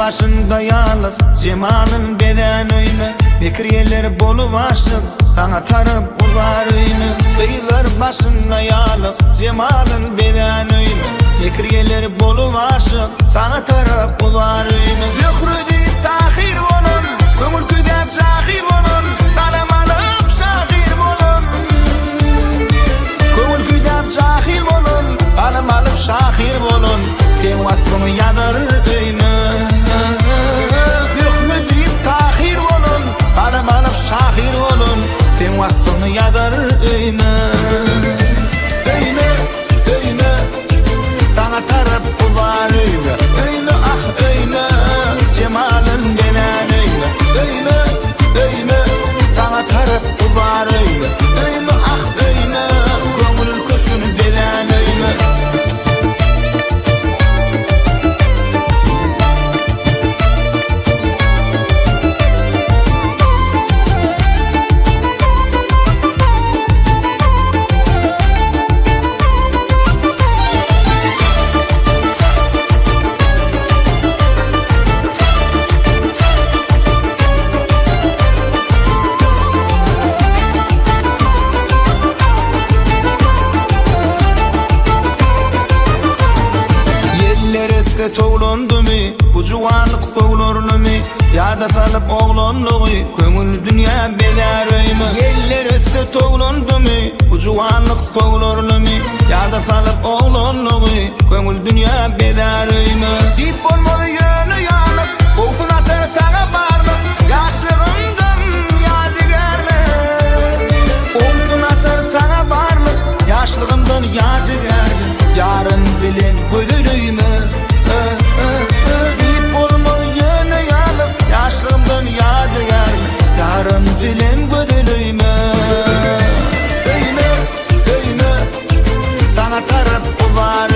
başında yalıp cemalın beden oyunu. Bekir yerleri bolu başlık sana tarıp uzar oyunu. Kıyılar başında yalıp cemalın beden oyunu. Bekir yerleri bolu başlık sana tarıp uzar oyunu. Zührü deyip tahir olun, kömür küdep şahir olun. Kalem alıp şahir olun, kömür küdep şahir olun. Kalem alıp şahir olun. Sen vaktını yadır oyunu. Zührü deyip tahir olun, kalem alıp şahir olun. Sen vaktını yadır oyunu. Oyunu, oyunu, sana tarıp ular oyunu. Oyunu ah oyunu, cemalın gelen oyunu. Oyunu, oyunu, sana tarıp ular oyunu. Oyunu ah oyunu, kömürün kuşunu gelen oyunu. Toğlandı mı bu cuvanlık soğlarını mı? Yada salıp oğlanlığı köngül dünya beler mi? Yeller üstü toğlandı mı bu cuvanlık soğlarını mı? Yada salıp oğlanlığı köngül dünya beler mi? Dip olmalı yönü yanıp olsun atar sana varlık. Yaşlığımdan yadigarlık olsun atar sana varlık. Yaşlığımdan yadigarlık. Yarın bilin gözülüymü. Deyip olma yönü yalıp yaşlığımdan yadigar. Yarın bilin gödülüymü. Öyle, öyle, sana taraf ular